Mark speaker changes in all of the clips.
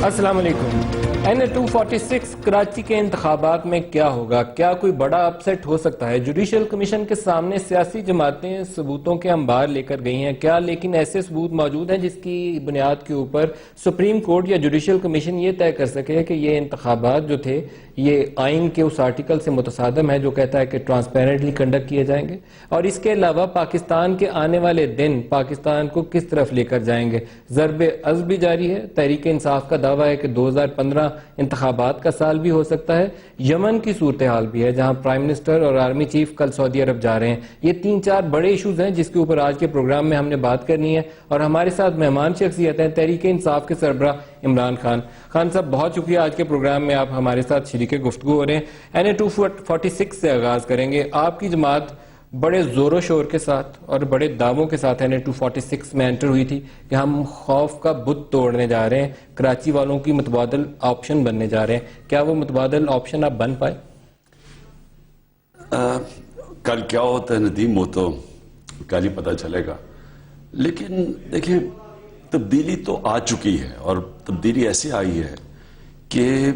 Speaker 1: السلام علیکم۔ NA-246 کراچی کے انتخابات میں کیا ہوگا؟ کیا کوئی بڑا اپسیٹ ہو سکتا ہے؟ جوڈیشل کمیشن کے سامنے سیاسی جماعتیں ثبوتوں کے انبار لے کر گئی ہیں کیا، لیکن ایسے ثبوت موجود ہیں جس کی بنیاد کے اوپر سپریم کورٹ یا جوڈیشل کمیشن یہ طے کر سکے کہ یہ انتخابات جو تھے یہ آئین کے اس آرٹیکل سے متصادم ہے جو کہتا ہے کہ ٹرانسپیرنٹلی کنڈکٹ کیے جائیں گے؟ اور اس کے علاوہ پاکستان کے آنے والے دن پاکستان کو کس طرف لے کر جائیں گے؟ ضرب عزم بھی جاری ہے۔ تحریک انصاف کا دعویٰ ہے کہ 2015 انتخابات کا سال بھی ہو سکتا ہے۔ یمن کی صورتحال بھی ہے جہاں پرائم منسٹر اور آرمی چیف کل سعودی عرب جا رہے ہیں۔ یہ 3-4 بڑے ایشوز ہیں جس کے اوپر آج کے پروگرام میں ہم نے بات کرنی ہے، اور ہمارے ساتھ مہمان شخصیت ہیں تحریک انصاف کے سربراہ عمران خان۔ خان صاحب بہت شکریہ، آج کے پروگرام میں آپ ہمارے ساتھ شریک گفتگو ہو رہے ہیں۔ NA-246 سے آغاز کریں گے۔ آپ کی جماعت بڑے زور و شور کے ساتھ اور بڑے دعووں کے ساتھ NA-246 میں انٹر ہوئی تھی کہ ہم خوف کا بت توڑنے جا رہے ہیں، کراچی والوں کی متبادل آپشن بننے جا رہے ہیں۔ کیا وہ متبادل آپشن آپ بن پائے؟
Speaker 2: کل کیا ہوتا ہے ندیم، وہ تو کل ہی پتہ چلے گا، لیکن دیکھیں تبدیلی تو آ چکی ہے، اور تبدیلی ایسے آئی ہے کہ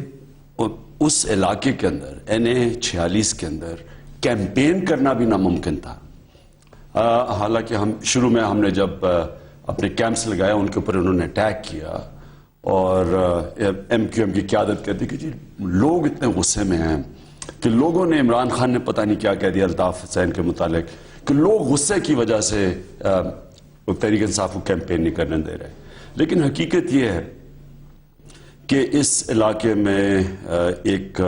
Speaker 2: اس علاقے کے اندر NA-46 کے اندر کیمپین کرنا بھی ناممکن تھا۔ حالانکہ شروع میں ہم نے جب اپنے کیمپس لگایا ان کے اوپر انہوں نے اٹیک کیا، اور MQM کی قیادت کہتی کہ جی لوگ اتنے غصے میں ہیں کہ لوگوں نے عمران خان نے پتہ نہیں کیا کہہ دیا الطاف حسین کے متعلق کہ لوگ غصے کی وجہ سے تحریک انصاف کو کیمپین نہیں کرنے دے رہے۔ لیکن حقیقت یہ ہے کہ اس علاقے میں ایک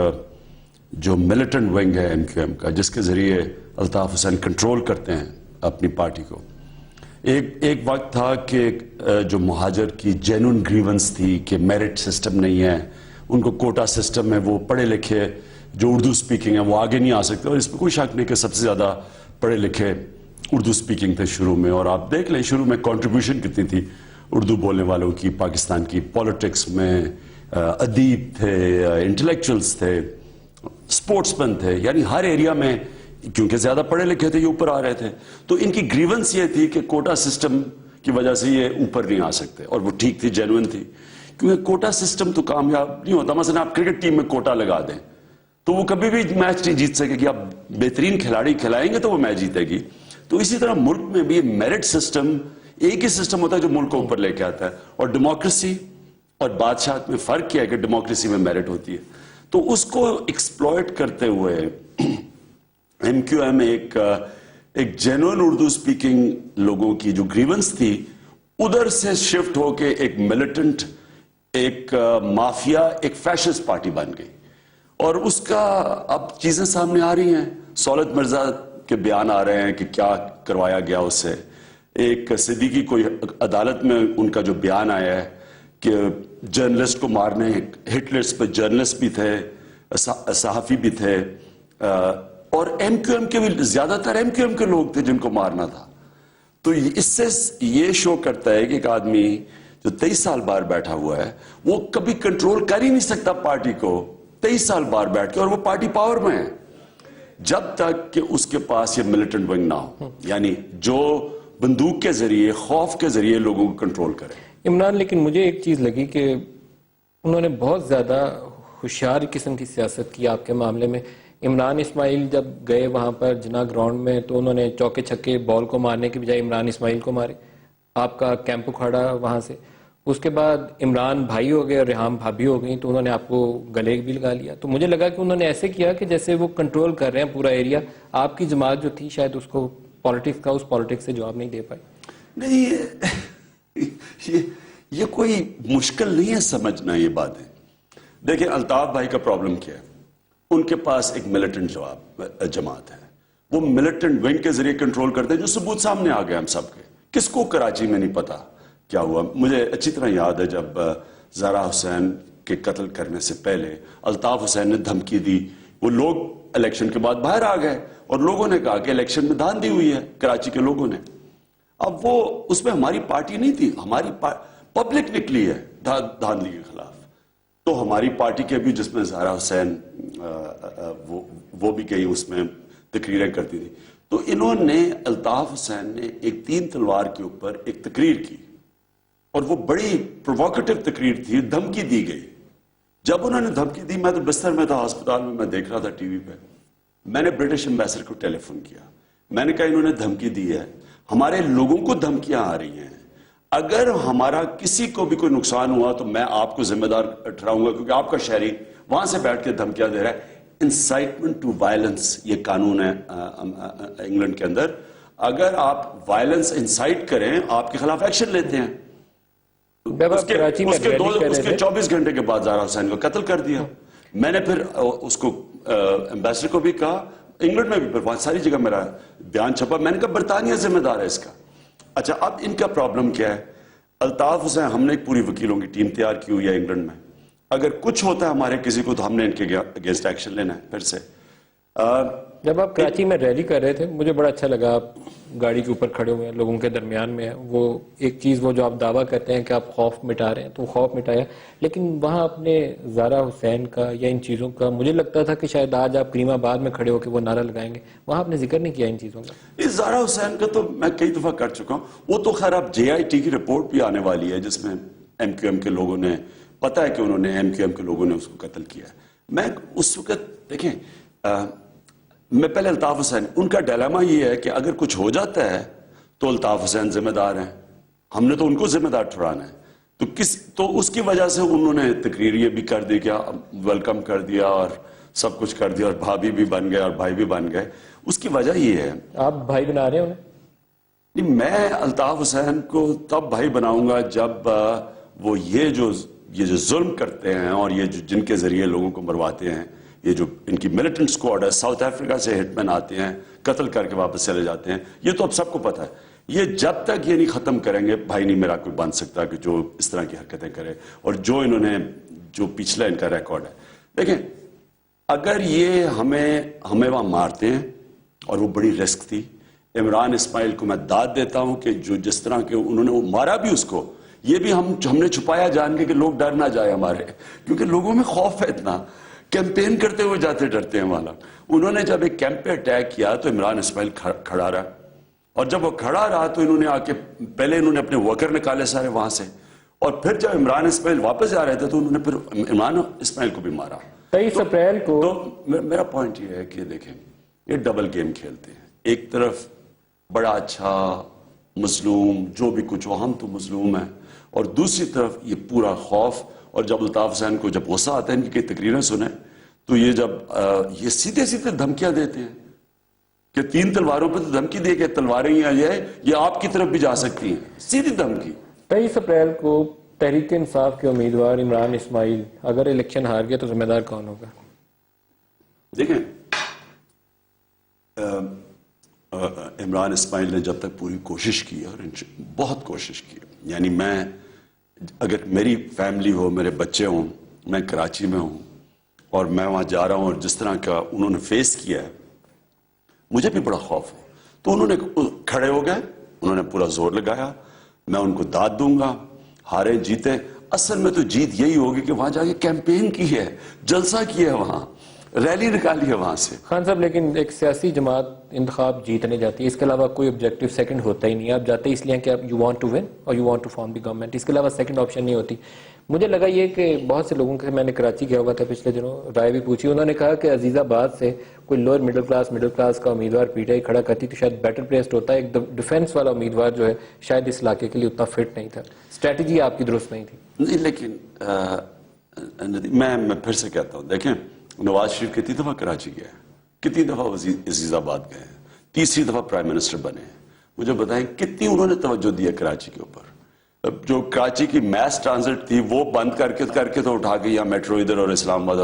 Speaker 2: جو ملیٹنٹ ونگ ہے MQM کا، جس کے ذریعے الطاف حسین کنٹرول کرتے ہیں اپنی پارٹی کو، ایک وقت تھا کہ جو مہاجر کی جینون گریونس تھی کہ میرٹ سسٹم نہیں ہے، ان کو کوٹا سسٹم ہے، وہ پڑھے لکھے جو اردو سپیکنگ ہیں وہ آگے نہیں آ سکتے، اور اس میں کوئی شک نہیں کہ سب سے زیادہ پڑھے لکھے اردو سپیکنگ تھے شروع میں۔ اور آپ دیکھ لیں شروع میں کنٹریبیوشن کتنی تھی اردو بولنے والوں کی پاکستان کی پالیٹکس میں، ادیب تھے، انٹلیکچوئلز تھے، سپورٹس مین تھے، یعنی ہر ایریا میں کیونکہ زیادہ پڑھے لکھے تھے یہ اوپر آ رہے تھے، تو ان کی گریونس یہ تھی کہ کوٹا سسٹم کی وجہ سے یہ اوپر نہیں آ سکتے، اور وہ ٹھیک تھی، جینوئن تھی، کیونکہ کوٹا سسٹم تو کامیاب نہیں ہوتا۔ مثلا آپ کرکٹ ٹیم میں کوٹا لگا دیں تو وہ کبھی بھی میچ نہیں جیت سکے گی، آپ بہترین کھلاڑی کھلائیں گے تو وہ میچ جیتے گی۔ تو اسی طرح ملک میں بھی میرٹ سسٹم ایک ہی سسٹم ہوتا ہے جو ملک کو اوپر لے کے آتا ہے، اور ڈیموکریسی اور بادشاہت میں فرق کیا ہے کہ ڈیموکریسی میں میرٹ ہوتی ہے۔ تو اس کو ایکسپلوئٹ کرتے ہوئے MQM ایک جینوئن اردو سپیکنگ لوگوں کی جو گریونس تھی ادھر سے شفٹ ہو کے ایک ملیٹنٹ، ایک مافیا، ایک فیشسٹ پارٹی بن گئی، اور اس کا اب چیزیں سامنے آ رہی ہیں۔ سہولت مرزا کے بیان آ رہے ہیں کہ کیا کروایا گیا اس سے، ایک صدیقی کوئی عدالت میں ان کا جو بیان آیا ہے کہ جرنلسٹ کو مارنے، ہٹ لسٹ پہ جرنلسٹ بھی تھے، صحافی بھی تھے، اور MQM کے بھی زیادہ تر MQM کے لوگ تھے جن کو مارنا تھا۔ تو اس سے یہ شو کرتا ہے کہ ایک آدمی جو 23 سال باہر بیٹھا ہوا ہے وہ کبھی کنٹرول کر ہی نہیں سکتا پارٹی کو، 23 سال باہر بیٹھ کے، اور وہ پارٹی پاور میں ہے جب تک کہ اس کے پاس یہ ملیٹنٹ ونگ نہ ہو، یعنی جو بندوق کے ذریعے، خوف کے ذریعے لوگوں کو کنٹرول کرے۔
Speaker 1: عمران، لیکن مجھے ایک چیز لگی کہ انہوں نے بہت زیادہ ہوشیار قسم کی سیاست کی آپ کے معاملے میں۔ عمران اسماعیل جب گئے وہاں پر جناح گراؤنڈ میں تو انہوں نے چوکے چھکے بال کو مارنے کی بجائے عمران اسماعیل کو مارے، آپ کا کیمپ کھڑا وہاں سے۔ اس کے بعد عمران بھائی ہو گئے اور ریحام بھابھی ہو گئی تو انہوں نے آپ کو گلے بھی لگا لیا۔ تو مجھے لگا کہ انہوں نے ایسے کیا کہ جیسے وہ کنٹرول کر رہے ہیں پورا ایریا۔ آپ کی جماعت جو تھی شاید اس کو پالیٹکس کا، اس پالیٹکس سے جواب نہیں دے پائی۔
Speaker 2: نہیں، یہ کوئی مشکل نہیں ہے سمجھنا یہ باتیں۔ دیکھیں الطاف بھائی کا پرابلم کیا ہے، ان کے پاس ایک ملیٹنٹ جماعت ہے، وہ ملیٹنٹ ونگ کے ذریعے کنٹرول کرتے ہیں، جو ثبوت سامنے آ گئے ہم سب کے۔ کس کو کراچی میں نہیں پتا کیا ہوا؟ مجھے اچھی طرح یاد ہے جب زہرا حسین کے قتل کرنے سے پہلے الطاف حسین نے دھمکی دی، وہ لوگ الیکشن کے بعد باہر آ گئے اور لوگوں نے کہا کہ الیکشن میں دھاندلی ہوئی ہے کراچی کے لوگوں نے۔ اب وہ اس میں ہماری پارٹی نہیں تھی، ہماری پبلک نکلی ہے دھاندلی کے خلاف، تو ہماری پارٹی کے بھی جس میں زہرا حسین وہ بھی گئی، اس میں تقریریں کرتی تھی، تو انہوں نے الطاف حسین نے ایک 3 تلوار کے اوپر ایک تقریر کی اور وہ بڑی پرووکیٹو تقریر تھی, دھمکی دی گئی. جب انہوں نے دھمکی دی, میں تو بستر میں تھا ہسپتال میں دیکھ رہا تھا ٹی وی پہ. میں نے برٹش ایمبیسڈر کو ٹیلی فون کیا, میں نے کہا انہوں نے دھمکی دی ہے, ہمارے لوگوں کو دھمکیاں آ رہی ہیں, اگر ہمارا کسی کو بھی کوئی نقصان ہوا تو میں آپ کو ذمہ دار ٹھہراؤں گا, کیونکہ آپ کا شہری وہاں سے بیٹھ کے دھمکیاں دے رہا ہے. انسائٹمنٹ ٹو وائلنس یہ قانون ہے انگلینڈ کے اندر, اگر آپ وائلنس انسائٹ کریں آپ کے خلاف ایکشن لیتے ہیں. اس کے 24 گھنٹے کے بعد زہرا حسین کو قتل کر دیا. میں نے پھر اس کو ایمبیسڈر کو بھی کہا, انگلینڈ میں بھی, پھر بہت ساری جگہ میرا بیان چھپا, میں نے کہا برطانیہ ذمہ دار ہے اس کا. اچھا, اب ان کا پرابلم کیا ہے؟ الطاف حسین, ہم نے ایک پوری وکیلوں کی ٹیم تیار کی ہوئی ہے انگلینڈ میں, اگر کچھ ہوتا ہے ہمارے کسی کو تو ہم نے ان کے اگینسٹ ایکشن لینا ہے. پھر سے
Speaker 1: جب آپ کراچی میں ریلی کر رہے تھے مجھے بڑا اچھا لگا, آپ گاڑی کے اوپر کھڑے ہوئے ہیں, لوگوں کے درمیان میں ہیں, وہ ایک چیز وہ جو آپ دعویٰ کرتے ہیں کہ آپ خوف مٹا رہے ہیں, تو خوف مٹایا, لیکن وہاں اپنے زہرا حسین کا یا ان چیزوں کا مجھے لگتا تھا کہ شاید آج آپ کریم آباد میں کھڑے ہو کے وہ نعرہ لگائیں گے, وہاں آپ نے ذکر نہیں کیا ان چیزوں کا.
Speaker 2: زہرا حسین کا تو میں کئی دفعہ کر چکا ہوں, وہ تو خیر اب JIT کی رپورٹ بھی آنے والی ہے جس میں MQM کے لوگوں نے, پتا ہے کہ انہوں نے MQM کے لوگوں نے اس کو قتل کیا ہے. میں اس وقت دیکھیں, میں پہلے الطاف حسین, ان کا ڈیلیما یہ ہے کہ اگر کچھ ہو جاتا ہے تو الطاف حسین ذمہ دار ہیں, ہم نے تو ان کو ذمہ دار ٹھہرانا ہے. تو اس کی وجہ سے انہوں نے تقریر یہ بھی کر دی, کیا ویلکم کر دیا اور سب کچھ کر دیا, اور بھابھی بھی بن گئے اور بھائی بھی بن گئے. اس کی وجہ یہ ہے,
Speaker 1: آپ بھائی بنا رہے ہیں انہیں؟
Speaker 2: نہیں, میں الطاف حسین کو تب بھائی بناؤں گا جب وہ یہ جو ظلم کرتے ہیں اور یہ جو جن کے ذریعے لوگوں کو مرواتے ہیں, یہ جو ان کی ملیٹنٹ سکواڈ ہے, ساؤتھ افریقہ سے ہٹ مین آتے ہیں, قتل کر کے واپس چلے جاتے ہیں, یہ تو اب سب کو پتا ہے. یہ جب تک یہ نہیں ختم کریں گے, بھائی نہیں میرا کوئی بن سکتا کہ جو اس طرح کی حرکتیں کرے. اور جو انہوں نے, جو پچھلا ان کا ریکارڈ ہے, دیکھیں اگر یہ ہمیں وہاں مارتے ہیں, اور وہ بڑی رسک تھی. عمران اسماعیل کو میں داد دیتا ہوں کہ جو جس طرح کے انہوں نے مارا بھی اس کو, یہ بھی ہم نے چھپایا جان کے کہ لوگ ڈر نہ جائے ہمارے, کیونکہ لوگوں میں خوف ہے اتنا, کیمپین کرتے ہوئے جاتے ڈرتے ہیں والا. انہوں نے جب ایک کیمپ پہ اٹیک کیا تو عمران اسماعیل کھڑا رہا, اور جب وہ کھڑا رہا تو انہوں نے آ کے پہلے انہوں نے اپنے ورکر نکالے سارے وہاں سے, اور پھر جب عمران اسماعیل واپس جا رہے تھے تو انہوں نے پھر عمران اسماعیل کو بھی مارا.
Speaker 1: 23 اپریل کو
Speaker 2: تو میرا پوائنٹ یہ ہے کہ دیکھیں یہ ڈبل گیم کھیلتے ہیں. ایک طرف بڑا اچھا مظلوم, جو بھی کچھ ہو ہم تو مظلوم ہیں, اور دوسری طرف یہ پورا خوف. اور جب الطاف حسین کو جب غصہ آتا ہے ان کی کئی تقریریں سنیں تو یہ جب یہ سیدھے سیدھے دھمکیاں دیتے ہیں کہ 3 تلواروں پہ تو دھمکی دے کہ تلواریں ہی آ جائے, یہ آپ کی طرف بھی جا سکتی ہیں, سیدھی دھمکی.
Speaker 1: 23 اپریل کو تحریک انصاف کے امیدوار عمران اسماعیل اگر الیکشن ہار گیا تو ذمہ دار کون ہوگا؟
Speaker 2: دیکھیں عمران اسماعیل نے جب تک پوری کوشش کی, اور بہت کوشش کی, یعنی میں اگر میری فیملی ہو, میرے بچے ہوں, میں کراچی میں ہوں اور میں وہاں جا رہا ہوں, اور جس طرح کا انہوں نے فیس کیا ہے مجھے بھی بڑا خوف ہو, تو انہوں نے کھڑے ہو گئے, انہوں نے پورا زور لگایا, میں ان کو داد دوں گا, ہارے جیتے. اصل میں تو جیت یہی ہوگی کہ وہاں جا کے کیمپین کی ہے, جلسہ کیا ہے, وہاں ریلی نکالی ہے وہاں سے.
Speaker 1: خان صاحب, لیکن ایک سیاسی جماعت انتخاب جیتنے جاتی ہے, اس کے علاوہ کوئی آبجیکٹو سیکنڈ ہوتا ہی نہیں ہے. آپ جاتے اس لیے کہ آپ you want to win or you want to form the government, اس کے علاوہ سیکنڈ آپشن نہیں ہوتی. مجھے لگا یہ کہ بہت سے لوگوں کے, میں نے کراچی گیا ہوا تھا پچھلے دنوں, رائے بھی پوچھی, انہوں نے کہا کہ عزیز آباد سے کوئی لوور مڈل کلاس کا امیدوار PTI کھڑا کرتی تو شاید بیٹر پلیسڈ ہوتا ہے. ایک ڈیفینس والا امیدوار جو ہے شاید اس علاقے کے لیے اتنا فٹ نہیں تھا, اسٹریٹجی آپ کی درست نہیں تھی.
Speaker 2: نہیں, لیکن میں پھر سے کہتا ہوں, دیکھیں نواز شریف کتنی دفعہ کراچی گئے, کتنی دفعہ عزیز آباد گئے, تیسری دفعہ پرائم منسٹر بنے. مجھے بتائیں کتنی انہوں نے توجہ دی ہے کراچی کے اوپر. جو کراچی کی میس ٹرانزٹ تھی وہ بند کر کے تو اٹھا کے یہاں میٹرو ادھر اور اسلام آباد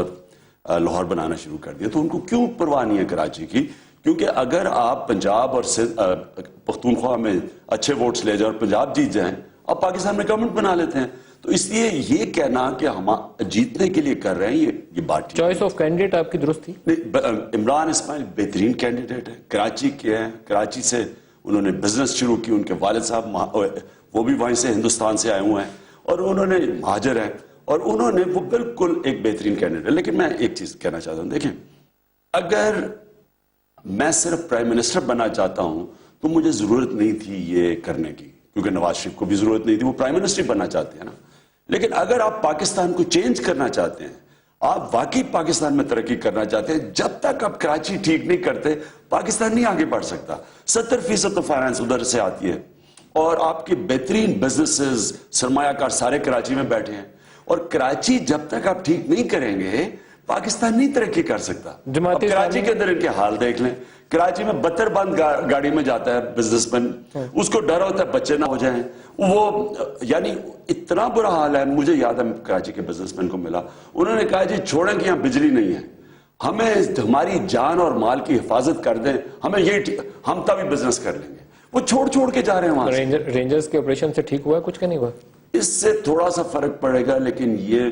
Speaker 2: اور لاہور بنانا شروع کر دیا. تو ان کو کیوں پرواہ نہیں ہے کراچی کی؟ کیونکہ اگر آپ پنجاب اور پختونخوا میں اچھے ووٹس لے جائیں اور پنجاب جیت جائیں, آپ پاکستان میں گورنمنٹ بنا لیتے ہیں. تو اس لیے یہ کہنا کہ ہم جیتنے کے لیے کر رہے ہیں, یہ بات
Speaker 1: چوائس آف کینڈیڈیٹ آپ کی درست تھی.
Speaker 2: عمران اسماعیل بہترین کینڈیڈیٹ ہے, کراچی کے ہیں, کراچی سے انہوں نے بزنس شروع کی, ان کے والد صاحب وہ بھی وہیں سے ہندوستان سے آئے ہوئے ہیں, اور انہوں نے مہاجر ہیں, اور انہوں نے وہ بالکل ایک بہترین کینڈیڈیٹ. لیکن میں ایک چیز کہنا چاہتا ہوں, دیکھیں اگر میں صرف پرائم منسٹر بننا چاہتا ہوں تو مجھے ضرورت نہیں تھی یہ کرنے کی, کیونکہ نواز شریف کو بھی ضرورت نہیں تھی, وہ پرائم منسٹر بننا چاہتے ہیں نا. لیکن اگر آپ پاکستان کو چینج کرنا چاہتے ہیں, آپ واقعی پاکستان میں ترقی کرنا چاہتے ہیں, جب تک آپ کراچی ٹھیک نہیں کرتے پاکستان نہیں آگے بڑھ سکتا. 70% تو فائنانس ادھر سے آتی ہے, اور آپ کے بہترین بزنسز, سرمایہ کار سارے کراچی میں بیٹھے ہیں, اور کراچی جب تک آپ ٹھیک نہیں کریں گے پاکستان نہیں ترقی کر سکتا. اب کراچی کے اندر ان کے حال دیکھ لیں, کراچی میں 72 بند گاڑی میں جاتا ہے بزنس مین, اس کو ڈر ہوتا ہے بچے نہ ہو جائیں, وہ یعنی اتنا برا حال ہے. مجھے یاد ہے کراچی کے بزنس مین کو ملا, انہوں نے کہا جی چھوڑیں کہ یہاں بجلی نہیں ہے, ہمیں ہماری جان اور مال کی حفاظت کر دیں, ہمیں یہ ہم تبھی بزنس کر لیں گے. وہ چھوڑ کے جا رہے ہیں وہاں سے.
Speaker 1: رینجرز کے آپریشن سے ٹھیک ہوا کچھ کہ نہیں ہوا؟
Speaker 2: اس سے تھوڑا سا فرق پڑے گا, لیکن یہ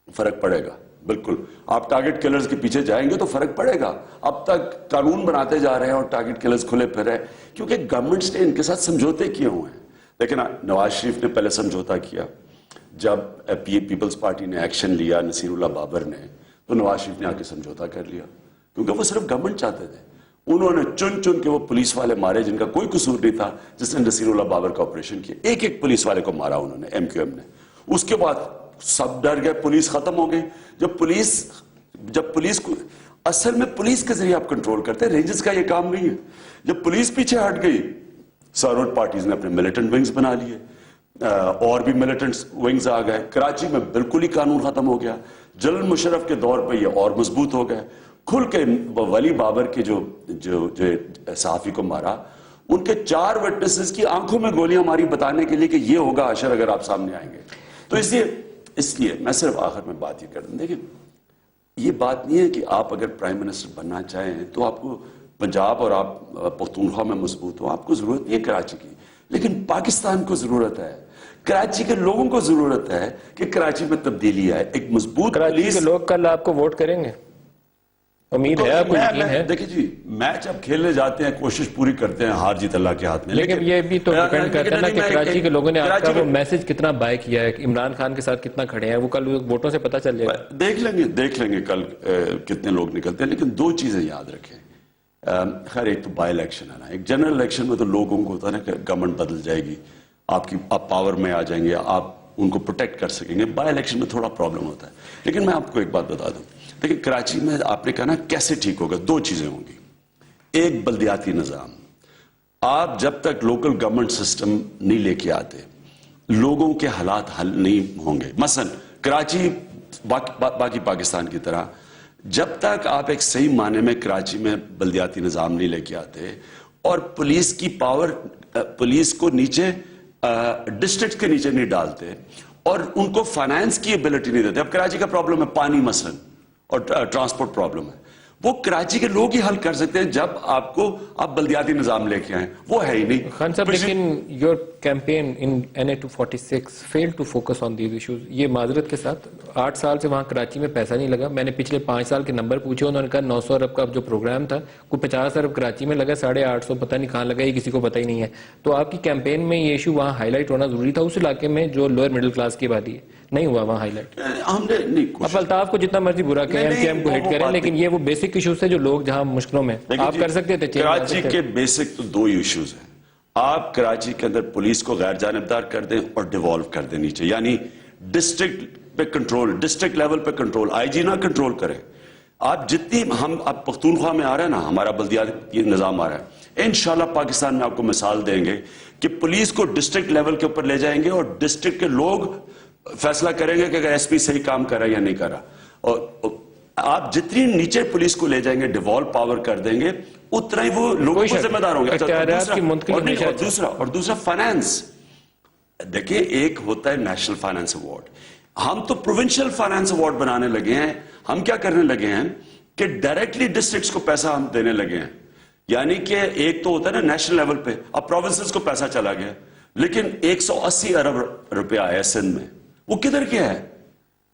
Speaker 2: فرق پڑے گا بالکل. آپ ٹارگٹ کلرز کے پیچھے جائیں گے تو فرق پڑے گا. اب تک قانون بناتے جا رہے ہیں اور ٹارگٹ کلرز کھلے پھر ہیں, کیونکہ گورنمنٹس نے ان کے ساتھ سمجھوتے کیے ہوئے ہیں. لیکن نواز شریف نے پہلے سمجھوتا کیا, جب پیپلز پارٹی نے ایکشن لیا, نصیر اللہ بابر نے, تو نواز شریف نے آ کے سمجھوتا کر لیا, کیونکہ وہ صرف گورنمنٹ چاہتے تھے. انہوں نے چن کے وہ پولیس والے مارے جن کا کوئی قصور نہیں تھا, جس نے نصیر اللہ بابر کا آپریشن کیا. ایک پولیس والے کو مارا انہوں نے, ایم کیو ایم نے. اس کے بعد سب ڈر گئے, پولیس ختم ہو گئی. جب پولیس کو اصل میں پولیس کے ذریعے آپ کنٹرول کرتے ہیں, رینجرز کا یہ کام نہیں ہے. جب پولیس پیچھے ہٹ گئی, سروٹ پارٹیز نے اپنے ملیٹنٹ ونگز بنا لیے, اور بھی ملیٹنٹ ونگز آ گئے. کراچی میں بالکل ہی قانون ختم ہو گیا. جنرل مشرف کے دور پہ یہ اور مضبوط ہو گئے. کھل کے ولی بابر کے جو صحافی کو مارا, ان کے 4 وٹنسز کی آنکھوں میں گولیاں ماری بتانے کے لیے کہ یہ ہوگا حشر اگر آپ سامنے آئیں گے. تو اس لیے میں صرف آخر میں بات یہ کر دوں, دیکھیں یہ بات نہیں ہے کہ آپ اگر پرائم منسٹر بننا چاہیں تو آپ کو پنجاب اور آپ پختونخوا میں مضبوط ہو, آپ کو ضرورت نہیں ہے کراچی کی, لیکن پاکستان کو ضرورت ہے, کراچی کے لوگوں کو ضرورت ہے کہ کراچی میں تبدیلی آئے. ایک مضبوط
Speaker 1: کراچی کے لوگ کل آپ کو ووٹ کریں گے, امید ہے, آپ کو یقین ہے؟
Speaker 2: دیکھیں جی, میچ اب کھیلنے جاتے ہیں, کوشش پوری کرتے ہیں, ہار جیت اللہ کے ہاتھ میں.
Speaker 1: لیکن یہ بھی تو ڈیپینڈ کرتا ہے نا کہ کراچی کے لوگوں نے آپ کا وہ میسج کتنا بائی کیا ہے, عمران خان کے ساتھ کتنا کھڑے ہیں, وہ کل ووٹوں سے پتہ چل جائے گا.
Speaker 2: دیکھ لیں گے کل کتنے لوگ نکلتے ہیں. لیکن 2 چیزیں یاد رکھیں. خیر ایک تو بائی الیکشن ہے نا, ایک جنرل الیکشن میں تو لوگوں کو ہوتا ہے نا کہ گورنمنٹ بدل جائے گی, آپ پاور میں آ جائیں گے, آپ ان کو پروٹیکٹ کر سکیں گے. بائی الیکشن میں تھوڑا پرابلم ہوتا ہے. لیکن میں آپ کو ایک بات بتا دوں, لیکن کراچی میں آپ نے کہا نا کیسے ٹھیک ہوگا, 2 چیزیں ہوں گی. ایک بلدیاتی نظام, آپ جب تک لوکل گورنمنٹ سسٹم نہیں لے کے آتے لوگوں کے حالات حل نہیں ہوں گے. مثلا کراچی باقی پاکستان کی طرح جب تک آپ ایک صحیح معنی میں کراچی میں بلدیاتی نظام نہیں لے کے آتے اور پولیس کی پاور, پولیس کو نیچے ڈسٹرکٹ کے نیچے نہیں ڈالتے اور ان کو فائنانس کی ایبلٹی نہیں دیتے. اب کراچی کا پرابلم ہے پانی مثلا اور ٹرانسپورٹ پرابلم ہے, وہ کراچی کے لوگ ہی حل کر سکتے ہیں جب آپ بلدیاتی نظام لے کے آئیں. وہ ہے ہی نہیں.
Speaker 1: خان صاحب لیکن your campaign in NA246 failed to focus on these issues. یہ معذرت کے ساتھ 8 سال سے وہاں کراچی میں پیسہ نہیں لگا. میں نے پچھلے 5 سال کے نمبر پوچھے, انہوں نے کہا 900 ارب کا جو پروگرام تھا کوئی 50 ارب کراچی میں لگا, 850 پتہ نہیں کہاں لگا, یہ کسی کو پتہ ہی نہیں ہے. تو آپ کی کیمپین میں یہ ایشو وہاں ہائی لائٹ ہونا ضروری تھا, اس علاقے میں جو لوئر مڈل کلاس کی آبادی ہے, نہیں ہوا وہاں ہائی لائٹ.
Speaker 2: ہم نے نہیں,
Speaker 1: اب الطاف کو جتنا مرضی برا کہیں, MKM کو ہٹ کریں, لیکن یہ وہ بیسک ایشوز ہے جو لوگ جہاں مشکلوں میں آپ کر سکتے تھے.
Speaker 2: کراچی کے بیسک تو 2 ایشوز ہیں. آپ کراچی کے اندر پولیس کو غیر جانبدار کر دیں اور ڈیوالو کر دیں نیچے, یعنی ڈسٹرکٹ پہ کنٹرول, ڈسٹرکٹ لیول پہ کنٹرول, IG نہ کنٹرول کریں. آپ جتنی اب پختونخوا میں آ رہا ہے نا, ہمارا بلدیاتی نظام آ رہا ہے, انشاءاللہ پاکستان میں آپ کو مثال دیں گے کہ پولیس کو ڈسٹرکٹ لیول کے اوپر لے جائیں گے اور ڈسٹرکٹ کے لوگ فیصلہ کریں گے کہ اگر SP صحیح کام کر رہا ہے یا نہیں کر رہا. اور آپ جتنی نیچے پولیس کو لے جائیں گے, ڈیوالو پاور کر دیں گے, اتنا ہی وہ لوگوں کو ذمہ دار ہوں گے. اور دوسرا فائنانس. دیکھیں ایک ہوتا ہے نیشنل فائنانس ایوارڈ, ہم تو پروونشل فائنانس ایوارڈ بنانے لگے ہیں. ہم کیا کرنے لگے ہیں کہ ڈائریکٹلی ڈسٹرکٹس کو پیسہ ہم دینے لگے ہیں. یعنی کہ ایک تو ہوتا ہے نا نیشنل لیول پہ, اب پروونسز کو پیسہ چلا گیا, لیکن 180 ارب روپیہ آیا سندھ میں, وہ کدھر کیا ہے؟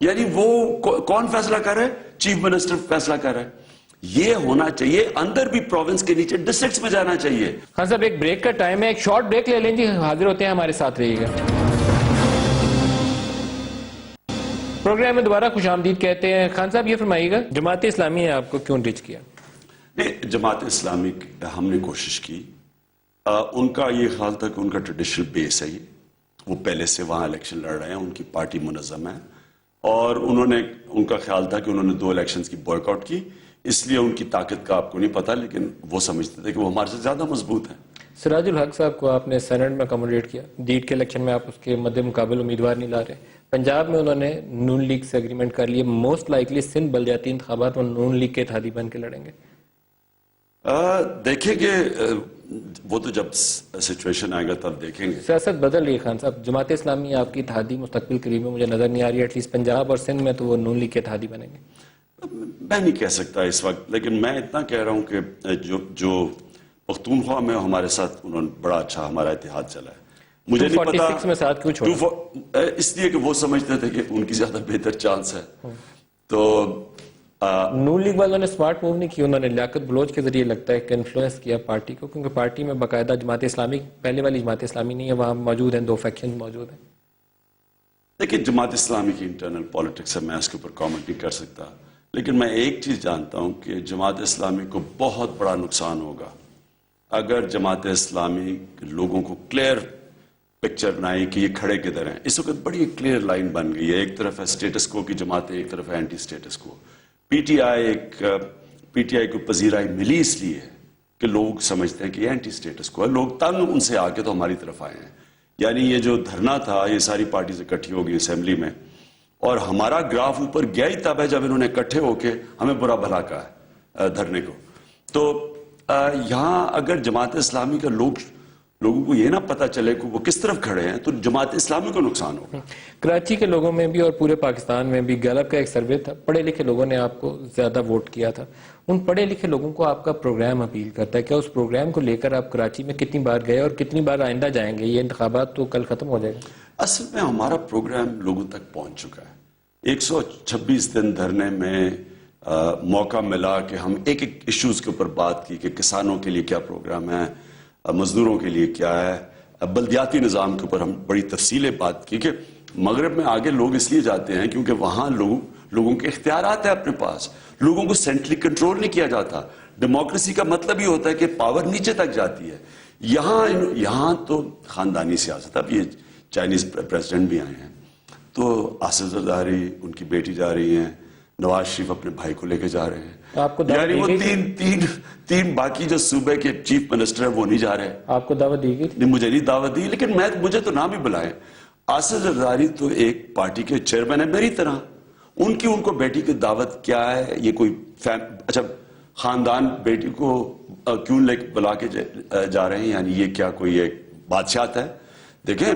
Speaker 2: یعنی وہ کون فیصلہ کر رہا ہے؟ چیف منسٹر فیصلہ کر رہا ہے. یہ ہونا چاہیے, اندر بھی پروونس کے نیچے ڈسٹرکٹس میں جانا چاہیے.
Speaker 1: خان صاحب ایک بریک کا ٹائم ہے, ایک شارٹ بریک لے لیں جی, حاضر ہوتے ہیں, ہمارے ساتھ رہیے گا. پروگرام میں دوبارہ خوش آمدید کہتے ہیں. خان صاحب یہ فرمائیے گا, جماعت اسلامی نے آپ کو کیوں ڈچ کیا؟
Speaker 2: جماعت اسلامی ہم نے کوشش کی ان کا یہ خیال تھا کہ ان کا ٹریڈیشنل بیس ہے یہ، وہ پہلے سے وہاں الیکشن لڑ رہے ہیں، ان کی پارٹی منظم ہے، اور ان کا خیال تھا کہ انہوں نے 2 الیکشنز کی بوائک آؤٹ کی، اس لیے ان کی طاقت کا آپ کو نہیں پتا، لیکن وہ سمجھتے تھے کہ وہ ہمارے سے زیادہ مضبوط ہیں۔
Speaker 1: سراج الحق صاحب کو آپ نے سینٹ میں اکوموڈیٹ کیا، دیٹ کے الیکشن میں آپ اس کے مد مقابل امیدوار نہیں لا رہے، پنجاب میں انہوں نے نون لیگ سے اگریمنٹ کر لیے، موسٹ لائکلی سندھ بلدیاتی انتخابات میں نون لیگ کے اتحادی بن کے لڑیں گے۔
Speaker 2: دیکھیں گے، وہ تو جب سچویشن آئے گا تب دیکھیں گے۔
Speaker 1: سیاست بدل رہی ہے خان صاحب، جماعت اسلامی آپ کی اتحادی مستقبل قریب میں مجھے نظر نہیں آ رہی ہے، ایٹ لیسٹ پنجاب اور سندھ میں تو وہ نون لیگ کے اتحادی بنیں گے۔
Speaker 2: میں نہیں کہہ سکتا اس وقت، لیکن میں اتنا کہہ رہا ہوں کہ جو پختونخوا میں ہمارے ساتھ انہوں نے بڑا اچھا ہمارا اتحاد چلا ہے، مجھے نہیں
Speaker 1: 246 میں ساتھ کیوں چھوڑا؟
Speaker 2: پتا اس لیے کہ وہ سمجھتے تھے کہ ان کی زیادہ بہتر چانس ہے، تو
Speaker 1: نون لیگ والوں نے سمارٹ موو نہیں کی، انہوں نے لیاقت بلوچ کے ذریعے لگتا ہے کہ انفلوئنس کیا پارٹی کو، کیونکہ پارٹی میں باقاعدہ جماعت اسلامی پہلے والی جماعت اسلامی نہیں ہے، وہاں موجود ہیں 2 فیکشن موجود ہیں۔
Speaker 2: دیکھیں جماعت اسلامی کی انٹرنل پالیٹکس ہے، میں اس کے اوپر کامنٹ نہیں کر سکتا، لیکن میں ایک چیز جانتا ہوں کہ جماعت اسلامی کو بہت بڑا نقصان ہوگا اگر جماعت اسلامی لوگوں کو کلیئر پکچر بنائے کہ یہ کھڑے کدھر ہیں۔ اس وقت بڑی کلیئر لائن بن گئی ہے، ایک طرف ہے اسٹیٹس کو کی جماعتیں، ایک طرف ہے اینٹی اسٹیٹس کو۔ پی ٹی آئی کو پذیرائی ملی اس لیے کہ لوگ سمجھتے ہیں کہ یہ اینٹی اسٹیٹس کو ہے، لوگ تنگ ان سے آ کے تو ہماری طرف آئے ہیں، یعنی یہ جو دھرنا تھا یہ ساری پارٹیز اکٹھی ہو گئی اسمبلی میں، اور ہمارا گراف اوپر گیا ہی تب ہے جب انہوں نے اکٹھے ہو کے ہمیں برا بھلا کہا ہے دھرنے کو۔ تو یہاں اگر جماعت اسلامی کا لوگوں کو یہ نہ پتا چلے کہ وہ کس طرف کھڑے ہیں تو جماعت اسلامی کو نقصان ہوگا۔
Speaker 1: کراچی کے لوگوں میں بھی اور پورے پاکستان میں بھی گیلپ کا ایک سروے تھا، پڑھے لکھے لوگوں نے آپ کو زیادہ ووٹ کیا تھا، ان پڑھے لکھے لوگوں کو آپ کا پروگرام اپیل کرتا ہے، کیا اس پروگرام کو لے کر آپ کراچی میں کتنی بار گئے اور کتنی بار آئندہ جائیں گے؟ یہ انتخابات تو کل ختم ہو جائے گا۔
Speaker 2: اصل میں ہمارا پروگرام لوگوں تک پہنچ چکا ہے، 126 دن دھرنے میں موقع ملا کہ ہم ایک ایشوز کے اوپر بات کی کہ کسانوں کے لیے کیا پروگرام ہے، مزدوروں کے لیے کیا ہے، بلدیاتی نظام کے اوپر ہم بڑی تفصیلیں بات کی کہ مغرب میں آگے لوگ اس لیے جاتے ہیں کیونکہ وہاں لوگوں کے اختیارات ہیں اپنے پاس، لوگوں کو سینٹرلی کنٹرول نہیں کیا جاتا۔ ڈیموکریسی کا مطلب ہی ہوتا ہے کہ پاور نیچے تک جاتی ہے، یہاں تو خاندانی سیاست، اب یہ چائنیز پریزیڈنٹ بھی آئے ہیں تو آصف زرداری ان کی بیٹی جا رہی ہیں، نواز شریف اپنے بھائی کو لے کے جا رہے ہیں،
Speaker 1: آپ کو دعوت
Speaker 2: یعنی وہ
Speaker 1: دی گئی؟
Speaker 2: تین باقی جو صوبے کے چیف منسٹر ہیں وہ نہیں جا رہے۔
Speaker 1: آپ کو دعوت دی گئی؟
Speaker 2: نہیں، مجھے نہیں دعوت دی، لیکن مجھے تو نام ہی بلائیں۔ آصف زرداری تو ایک پارٹی کے چیئرمین ہے میری طرح، ان کو بیٹی کی دعوت کیا ہے؟ یہ کوئی اچھا خاندان بیٹی کو کیوں بلا کے جا رہے ہیں؟ یعنی یہ کیا کوئی ایک بادشاہت ہے؟ دیکھیں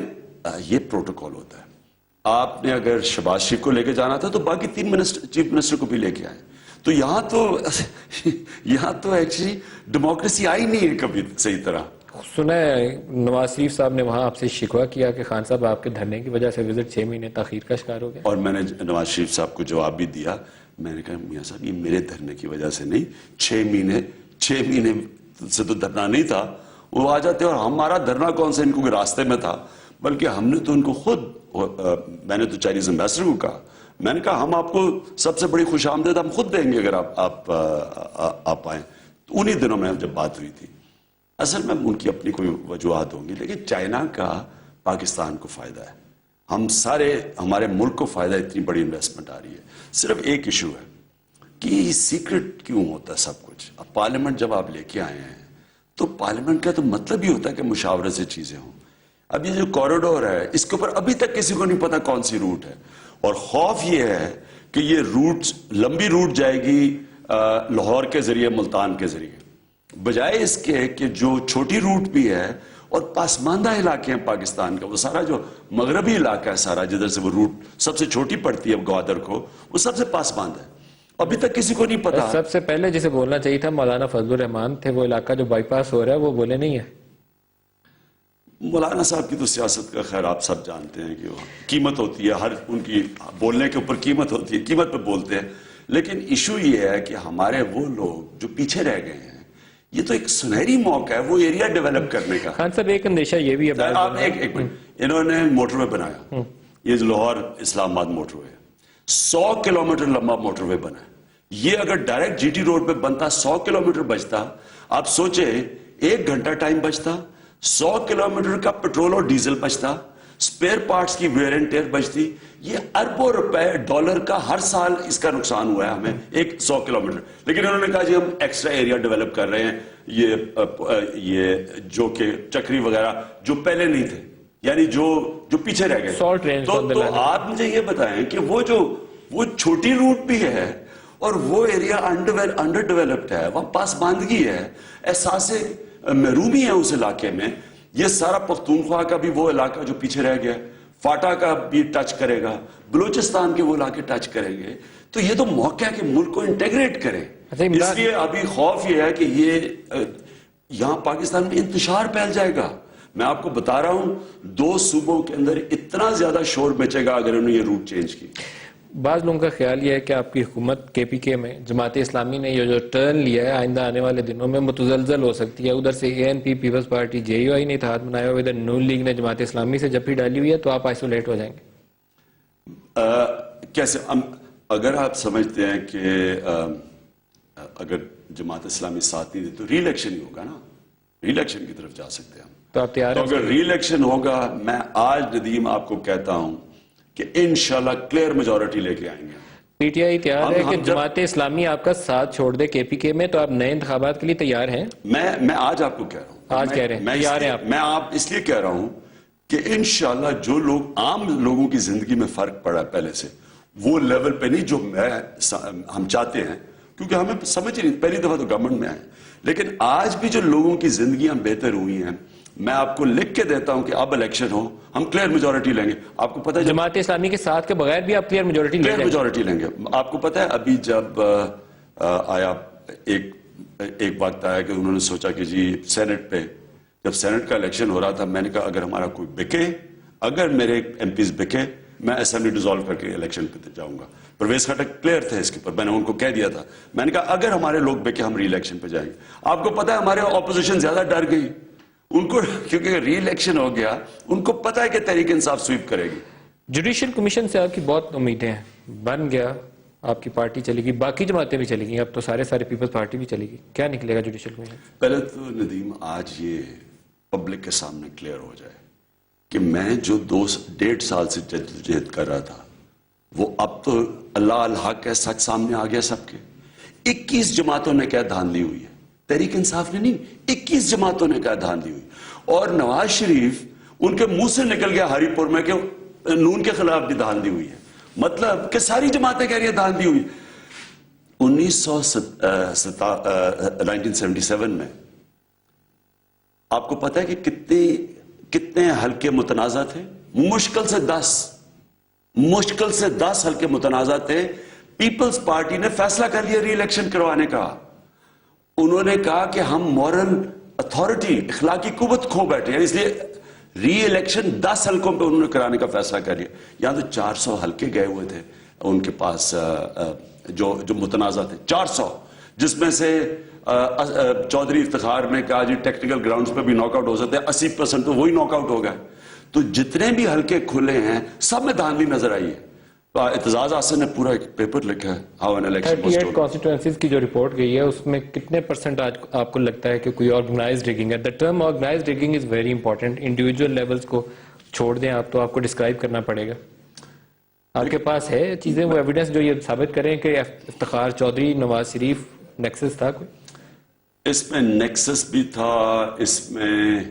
Speaker 2: یہ پروٹوکول ہوتا ہے، آپ نے اگر شہباز شریف کو لے کے جانا تھا تو باقی 3 چیف منسٹر کو بھی لے کے آئے، تو یہاں تو ایکچولی ڈیموکریسی آئی نہیں ہے کبھی صحیح طرح۔
Speaker 1: سنا ہے نواز شریف صاحب نے وہاں آپ سے شکوہ کیا کہ خان صاحب آپ کے دھرنے کی وجہ سے وزٹ 6 مہینے تاخیر کا شکار ہو گیا،
Speaker 2: اور میں نے نواز شریف صاحب کو جواب بھی دیا، میں نے کہا میاں صاحب یہ میرے دھرنے کی وجہ سے نہیں، 6 مہینے سے تو دھرنا نہیں تھا، وہ آ جاتے، اور ہمارا دھرنا کون سے ان کو راستے میں تھا، بلکہ ہم نے تو ان کو میں نے تو چائنیز امبیسڈر کو کہا، میں نے کہا ہم آپ کو سب سے بڑی خوش آمدید ہم خود دیں گے اگر آپ آئیں۔ تو انہی دنوں میں جب بات ہوئی تھی، اصل میں ان کی اپنی کوئی وجوہات ہوں گی، لیکن چائنا کا پاکستان کو فائدہ ہے، ہمارے ملک کو فائدہ، اتنی بڑی انویسٹمنٹ آ رہی ہے۔ صرف ایک ایشو ہے کہ سیکرٹ کیوں ہوتا ہے سب کچھ؟ اب پارلیمنٹ جب آپ لے کے آئے ہیں تو پارلیمنٹ کا تو مطلب ہی ہوتا ہے کہ مشاورت سے چیزیں ہوں۔ اب یہ جو کوریڈور ہے اس کے اوپر ابھی تک کسی کو نہیں پتا کون سی روٹ ہے، اور خوف یہ ہے کہ یہ روٹ لمبی روٹ جائے گی لاہور کے ذریعے، ملتان کے ذریعے، بجائے اس کے کہ جو چھوٹی روٹ بھی ہے اور پاسماندہ علاقے ہیں پاکستان کا، وہ سارا جو مغربی علاقہ ہے سارا جدھر سے وہ روٹ سب سے چھوٹی پڑتی ہے گوادر کو، وہ سب سے پاسماند ہے، ابھی تک کسی کو نہیں پتا۔
Speaker 1: سب سے پہلے جسے بولنا چاہیے تھا مولانا فضل الرحمان تھے، وہ علاقہ جو بائی پاس ہو رہا ہے وہ بولے نہیں ہے۔
Speaker 2: مولانا صاحب کی تو سیاست کا خیر آپ سب جانتے ہیں کہ وہ قیمت ہوتی ہے، ہر ان کی بولنے کے اوپر قیمت ہوتی ہے، قیمت پہ بولتے ہیں، لیکن ایشو یہ ہے کہ ہمارے وہ لوگ جو پیچھے رہ گئے ہیں، یہ تو ایک سنہری موقع ہے وہ ایریا ڈیولپ کرنے کا۔
Speaker 1: خان صاحب ایک اندیشہ یہ بھی ہے،
Speaker 2: آپ ایک منٹ، انہوں نے موٹر وے بنایا، یہ جو لاہور اسلام آباد موٹر وے 100 کلومیٹر لمبا موٹر وے بنا ہے، یہ اگر ڈائریکٹ جی ٹی روڈ پہ بنتا 100 کلومیٹر بچتا، آپ سوچیں 1 گھنٹہ ٹائم بچتا، 100 کلومیٹر کا پیٹرول اور ڈیزل بچتا, سپیئر پارٹس کی ویئر اینڈ ٹیئر بچتی. یہ اربوں روپے ڈالر کا ہر سال اس کا نقصان ہوا ہے ہمیں ایک 100 کلومیٹر. لیکن انہوں نے کہا جی ہم ایکسٹرا ایریا ڈیولپ کر رہے ہیں, یہ جو کہ چکری وغیرہ جو پہلے نہیں تھے, یعنی جو پیچھے رہ گئے. تو آپ مجھے یہ بتائیں کہ وہ چھوٹی روٹ بھی ہے اور وہ ایریا انڈر ڈیولپڈ ہے, وہاں پاسماندگی ہے, احساس محرومی ہے اس علاقے میں. یہ سارا پختونخوا کا بھی وہ علاقہ جو پیچھے رہ گیا, فاٹا کا بھی ٹچ کرے گا, بلوچستان کے وہ علاقے ٹچ کریں گے. تو یہ تو موقع ہے کہ ملک کو انٹیگریٹ کریں. اس لیے ابھی خوف یہ ہے کہ یہ یہاں پاکستان میں انتشار پھیل جائے گا. میں آپ کو بتا رہا ہوں 2 صوبوں کے اندر اتنا زیادہ شور مچے گا اگر انہوں نے یہ روٹ چینج کی.
Speaker 1: بعض لوگوں کا خیال یہ ہے کہ آپ کی حکومت KPK میں جماعت اسلامی نے یہ جو ٹرن لیا ہے آئندہ آنے والے دنوں میں متزلزل ہو سکتی ہے. ادھر سے ANP پیپلز پارٹی JUI نے اتحاد بنایا ہوا, ادھر نون لیگ نے جماعت اسلامی سے جپھی ڈالی ہوئی ہے, تو آپ آئسولیٹ ہو جائیں گے.
Speaker 2: کیسے اگر آپ سمجھتے ہیں کہ اگر جماعت اسلامی ساتھ نہیں دے تو ری الیکشن ہی ہوگا نا, ری الیکشن کی طرف جا سکتے ہیں ہم.
Speaker 1: تو آپ تیار ہیں؟
Speaker 2: اگر ری الیکشن ہوگا میں آج ندیم آپ کو کہتا ہوں کہ انشاءاللہ کلیئر میجورٹی لے کے آئیں گے.
Speaker 1: PTI تیار ہے کہ جماعت اسلامی آپ کا ساتھ چھوڑ دے KPK میں, تو آپ نئے انتخابات کے لیے تیار ہیں؟
Speaker 2: میں آج آپ کو کہہ رہا ہوں,
Speaker 1: آج کہہ رہے ہیں تیار ہیں آپ؟
Speaker 2: میں آپ اس لیے کہہ رہا ہوں کہ انشاءاللہ جو لوگ عام لوگوں کی زندگی میں فرق پڑا ہے پہلے سے, وہ لیول پہ نہیں جو ہم چاہتے ہیں, کیونکہ ہمیں سمجھ نہیں, پہلی دفعہ تو گورنمنٹ میں آئے, لیکن آج بھی جو لوگوں کی زندگیاں بہتر ہوئی ہیں, میں آپ کو لکھ کے دیتا ہوں کہ اب الیکشن ہو ہم کلیئر میجورٹی لیں گے. آپ کو پتہ ہے
Speaker 1: جماعت اسلامی کے ساتھ کے بغیر بھی آپ کلیئر میجورٹی
Speaker 2: لیں گے. آپ کو پتہ ہے ابھی جب آیا ایک وقت آیا کہ انہوں نے سوچا کہ جی سینٹ پہ, جب سینٹ کا الیکشن ہو رہا تھا, میں نے کہا اگر ہمارا کوئی بکے, اگر میرے MPs بکے, میں اسمبلی ڈیزالو کر کے الیکشن پہ جاؤں گا. پرویز خٹک کلیئر تھے اس کے اوپر, میں نے ان کو کہہ دیا تھا, میں نے کہا اگر ہمارے لوگ بکے ہم ری الیکشن پہ جائیں گے. آپ کو پتہ ہے ہمارے اپوزیشن زیادہ ڈر گئی, ان کو کیونکہ ری الیکشن ہو گیا, ان کو پتہ ہے کہ تحریک انصاف سویپ کرے گی.
Speaker 1: جوڈیشل کمیشن سے آپ کی بہت امیدیں ہیں, بن گیا, آپ کی پارٹی چلے گی, باقی جماعتیں بھی چلے گی, اب تو سارے پیپلز پارٹی بھی چلے گی, کیا نکلے گا جوڈیشل کمیشن؟
Speaker 2: پہلے تو ندیم آج یہ پبلک کے سامنے کلیئر ہو جائے کہ میں جو 1.5 سال سے جدوجہد کر رہا تھا وہ اب تو اللہ الحق ہے, سچ سامنے آ گیا سب کے. 21 جماعتوں نے کیا دھاندلی ہوئی ہے, تحریک انصاف نے نہیں, 21 جماعتوں نے کیا دھاندلی ہوئی. اور نواز شریف ان کے منہ سے نکل گیا ہری پور میں کہ نون کے خلاف بھی دھاندلی ہوئی ہے, مطلب کہ ساری جماعتیں کہہ رہی ہیں دھاندلی ہوئی. 1977 میں آپ کو پتہ ہے کہ کتنے حلقے متنازع تھے, مشکل سے 10 حلقے متنازع تھے. پیپلز پارٹی نے فیصلہ کر لیا ری الیکشن کروانے کا. انہوں نے کہا کہ ہم مورل اتھارٹی, اخلاقی قوت کھو بیٹھے ہیں, اس لیے ری الیکشن 10 حلقوں پہ انہوں نے کرانے کا فیصلہ کر لیا. یہاں تو 400 حلقے گئے ہوئے تھے ان کے پاس جو متنازع تھے, 400, جس میں سے چودھری افتخار نے کہا جی ٹیکنیکل گراؤنڈز پہ بھی ناک آؤٹ ہو سکتے ہیں, 80% تو وہی ناک آؤٹ ہو گئے. تو جتنے بھی حلقے کھلے ہیں سب میں دھاندلی نظر آئی ہے. اعتزاز احسن نے پورا ایک پیپر لکھا ہے, ہاؤ این الیکشن واز
Speaker 1: 38 کانسٹیٹوئنسیز کی جو رپورٹ گئی ہے اس میں کتنے % آپ کو لگتا ہے کہ کوئی آرگنائزڈ ریگنگ ہے؟ The term organized ragging is very important. Individual levels کو چھوڑ دیں آپ, تو آپ کو ڈسکرائب کرنا پڑے گا. آپ کے پاس ہے چیزیں, وہ ایویڈنس جو یہ ثابت کریں کہ افتخار چودھری, نواز شریف نیکسس تھا کوئی؟
Speaker 2: اس میں نیکسس بھی تھا, اس میں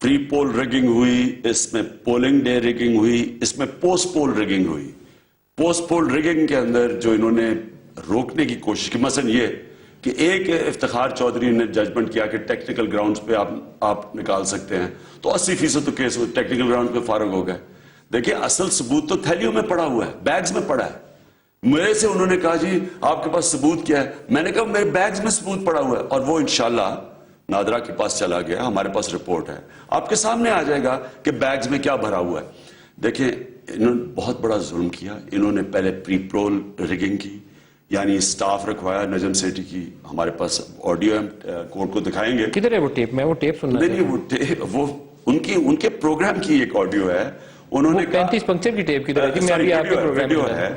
Speaker 2: پری پول ریگنگ ہوئی, اس میں پولنگ ڈے ریگنگ ہوئی, اس میں پوسٹ پول ریگنگ ہوئی. پوسٹ پول ریگنگ کے اندر جو انہوں نے روکنے کی کوشش کی, مثلا یہ کہ ایک افتخار چودھری نے ججمنٹ کیا کہ ٹیکنیکل گراؤنڈز پہ آپ نکال سکتے ہیں, تو 80% تو کیس ٹیکنیکل گراؤنڈ پہ فارغ ہو گئے. دیکھیں اصل ثبوت تو تھیلیوں میں پڑا ہوا ہے, بیگز میں پڑا ہے. میرے سے انہوں نے کہا جی آپ کے پاس ثبوت کیا ہے, میں نے کہا میرے بیگز میں ثبوت پڑا ہوا ہے, اور وہ انشاءاللہ نادرا کے پاس چلا گیا, ہمارے پاس رپورٹ ہے, آپ کے سامنے آ جائے گا کہ بیگز میں کیا بھرا ہوا ہے. دیکھیں انہوں نے بہت بڑا ظلم کیا. انہوں نے پہلے پری پول ریگنگ کی, یعنی سٹاف رکھوایا نجم سیٹھی کی, ہمارے پاس آڈیو کورٹ کو دکھائیں گے.
Speaker 1: کدھر ہے وہ ٹیپ؟ میں وہ ٹیپ سننا
Speaker 2: نہیں, وہ ان کے پروگرام کی ایک آڈیو ہے. انہوں نے
Speaker 1: 35 پنکچر کی ٹیپ کی
Speaker 2: ویڈیو ہے.